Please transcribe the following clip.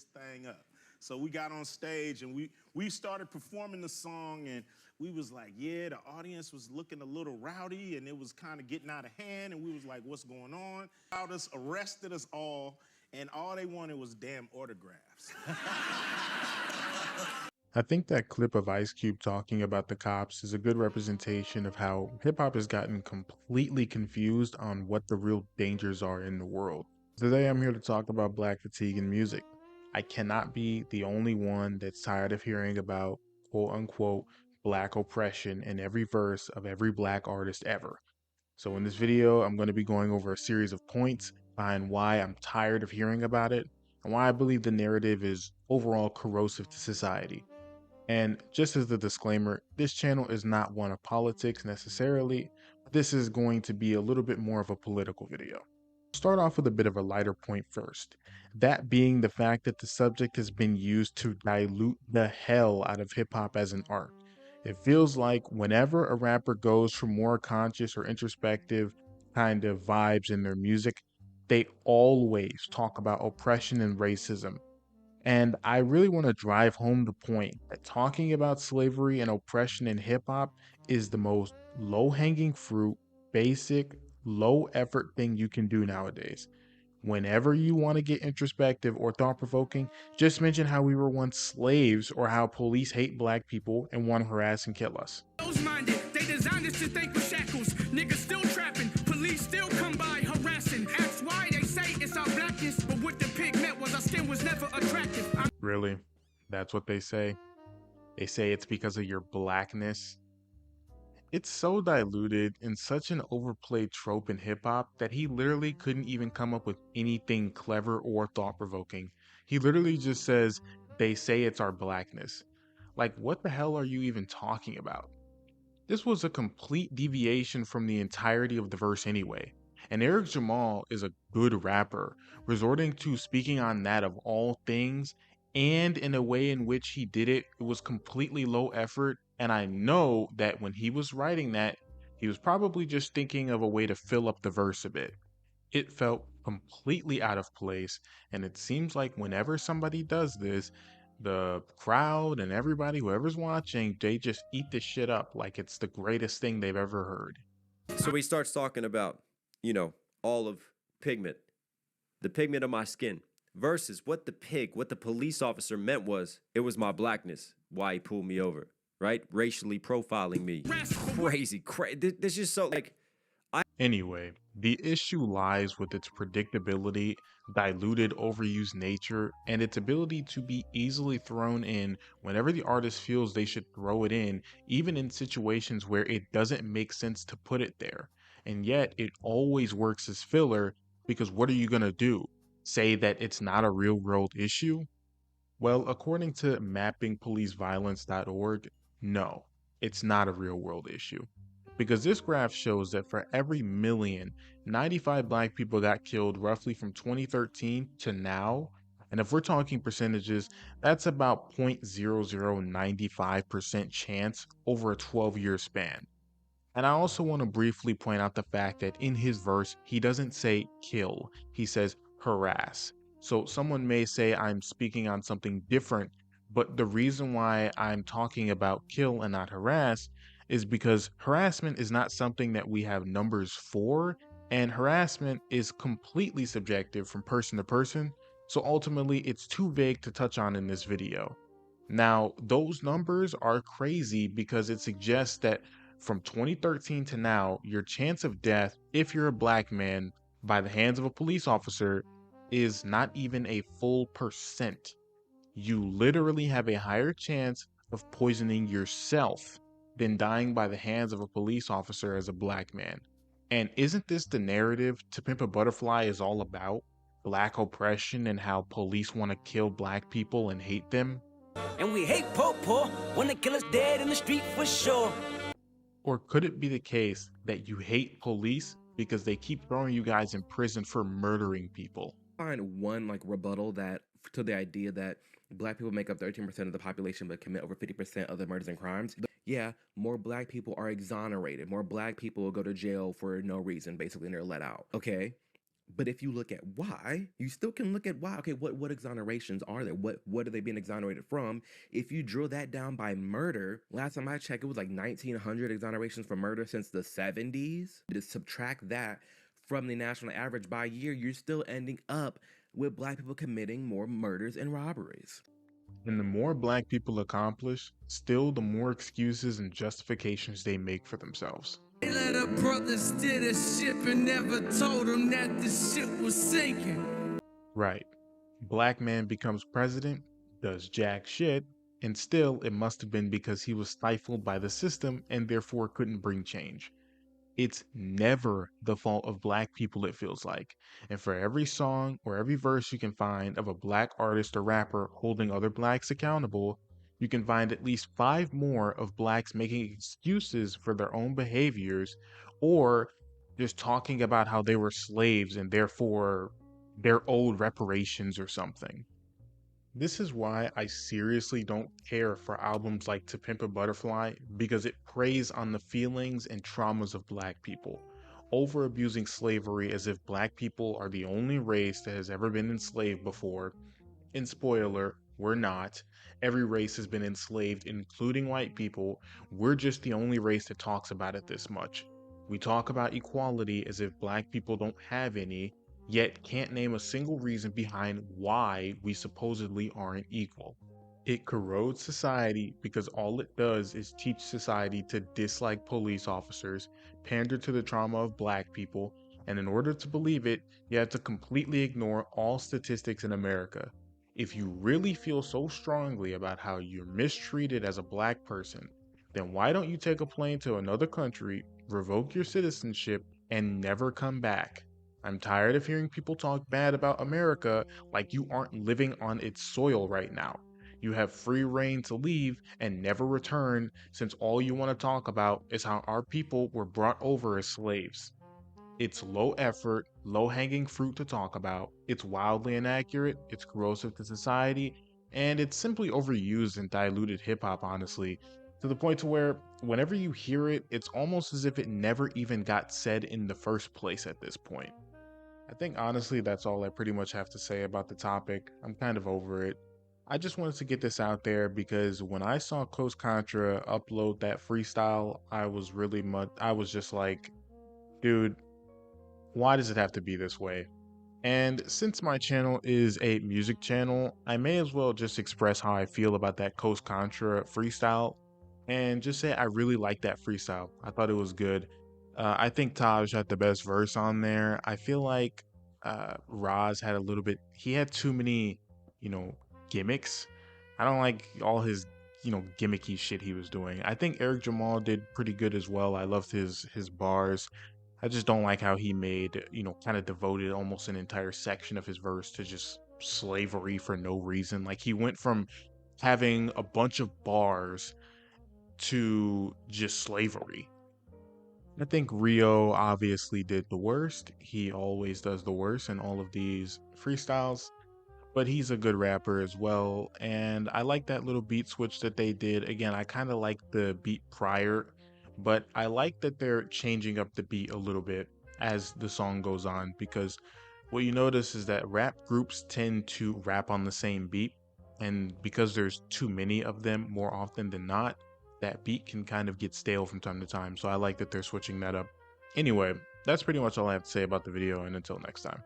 this thing up. So we got on stage and we started performing the song, and we was like, yeah, the audience was looking a little rowdy and it was kind of getting out of hand, and we was like, what's going on? Arrested us all, and all they wanted was damn autographs. I think that clip of Ice Cube talking about the cops is a good representation of how hip hop has gotten completely confused on what the real dangers are in the world. Today, I'm here to talk about black fatigue in music. I cannot be the only one that's tired of hearing about quote unquote black oppression in every verse of every black artist ever. So, in this video, I'm going to be going over a series of points behind why I'm tired of hearing about it and why I believe the narrative is overall corrosive to society. And just as the disclaimer, this channel is not one of politics necessarily, but this is going to be a little bit more of a political video. Start off with a bit of a lighter point first, that being the fact that the subject has been used to dilute the hell out of hip hop as an art. It feels like whenever a rapper goes for more conscious or introspective kind of vibes in their music, they always talk about oppression and racism. And I really want to drive home the point that talking about slavery and oppression in hip hop is the most low hanging fruit, basic, low effort thing you can do nowadays. Whenever you want to get introspective or thought provoking, just mention how we were once slaves or how police hate black people and want to harass and kill us. Minded, they designed us to think with shackles. Niggas still trapping, police still come by harassing. That's why they say it's our blackness, but what the pig meant was our skin was never attractive. Really? That's what they say? They say it's because of your blackness? It's so diluted and such an overplayed trope in hip hop that he literally couldn't even come up with anything clever or thought provoking. He literally just says, they say it's our blackness. Like, what the hell are you even talking about? This was a complete deviation from the entirety of the verse anyway. And Eric Jamal is a good rapper, resorting to speaking on that of all things, and in a way in which he did it, it was completely low effort. And I know that when he was writing that, he was probably just thinking of a way to fill up the verse a bit. It felt completely out of place, and it seems like whenever somebody does this, the crowd and everybody, whoever's watching, they just eat this shit up like it's the greatest thing they've ever heard. So he starts talking about, all of pigment, the pigment of my skin, versus what the police officer meant was, it was my blackness, why he pulled me over, right? Racially profiling me. Crazy. This is so, Anyway, the issue lies with its predictability, diluted, overused nature, and its ability to be easily thrown in whenever the artist feels they should throw it in, even in situations where it doesn't make sense to put it there. And yet, it always works as filler because what are you going to do? Say that it's not a real world issue? Well, according to mappingpoliceviolence.org, no, it's not a real world issue. Because this graph shows that for every million, 95 black people got killed roughly from 2013 to now. And if we're talking percentages, that's about 0.0095% chance over a 12-year span. And I also want to briefly point out the fact that in his verse, he doesn't say kill, he says harass. So someone may say I'm speaking on something different, but the reason why I'm talking about kill and not harass is because harassment is not something that we have numbers for, and harassment is completely subjective from person to person, so ultimately it's too vague to touch on in this video. Now, those numbers are crazy because it suggests that from 2013 to now, your chance of death, if you're a black man, by the hands of a police officer, is not even a full percent. You literally have a higher chance of poisoning yourself than dying by the hands of a police officer as a black man. And isn't this the narrative To Pimp a Butterfly is all about? Black oppression and how police want to kill black people and hate them? And we hate po-po when they kill us dead in the street for sure. Or could it be the case that you hate police because they keep throwing you guys in prison for murdering people? Find one rebuttal that to the idea that black people make up 13% of the population but commit over 50% of the murders and crimes. Yeah, more black people are exonerated. More black people will go to jail for no reason, basically, and they're let out. Okay? But if you look at why, you still can look at why. Okay, what exonerations are there? What are they being exonerated from? If you drill that down by murder, last time I checked, it was like 1,900 exonerations for murder since the 70s. To subtract that from the national average by year, you're still ending up with Black people committing more murders and robberies. And the more Black people accomplish, still the more excuses and justifications they make for themselves. They let a brother steer the ship and never told him that the ship was sinking. Right. Black man becomes president, does jack shit, and still it must have been because he was stifled by the system and therefore couldn't bring change. It's never the fault of Black people, it feels like. And for every song or every verse you can find of a Black artist or rapper holding other Blacks accountable, you can find at least 5 more of Blacks making excuses for their own behaviors or just talking about how they were slaves and therefore they're owed reparations or something. This is why I seriously don't care for albums like To Pimp a Butterfly because it preys on the feelings and traumas of Black people, over abusing slavery as if Black people are the only race that has ever been enslaved before. And spoiler, we're not. Every race has been enslaved, including white people. We're just the only race that talks about it this much. We talk about equality as if Black people don't have any, yet can't name a single reason behind why we supposedly aren't equal. It corrodes society because all it does is teach society to dislike police officers, pander to the trauma of Black people, and in order to believe it, you have to completely ignore all statistics in America. If you really feel so strongly about how you're mistreated as a Black person, then why don't you take a plane to another country, revoke your citizenship, and never come back? I'm tired of hearing people talk bad about America like you aren't living on its soil right now. You have free reign to leave and never return since all you want to talk about is how our people were brought over as slaves. It's low effort, low hanging fruit to talk about, it's wildly inaccurate, it's corrosive to society, and it's simply overused and diluted hip hop, honestly, to the point to where whenever you hear it, it's almost as if it never even got said in the first place at this point. I think honestly that's all I pretty much have to say about the topic. I'm kind of over it. I just wanted to get this out there because when I saw Coast Contra upload that freestyle, I was just like, dude, why does it have to be this way? And since my channel is a music channel, I may as well just express how I feel about that Coast Contra freestyle and just say I really like that freestyle. I thought it was good. I think Taj had the best verse on there. I feel like Roz had he had too many, you know, gimmicks. I don't like all his, gimmicky shit he was doing. I think Eric Jamal did pretty good as well. I loved his bars. I just don't like how he made, kind of devoted almost an entire section of his verse to just slavery for no reason. Like he went from having a bunch of bars to just slavery. I think Rio obviously did the worst. He always does the worst in all of these freestyles, but he's a good rapper as well. And I like that little beat switch that they did. Again, I kind of like the beat prior, but I like that they're changing up the beat a little bit as the song goes on because what you notice is that rap groups tend to rap on the same beat. And because there's too many of them more often than not, that beat can kind of get stale from time to time. So I like that they're switching that up. Anyway, that's pretty much all I have to say about the video, and until next time.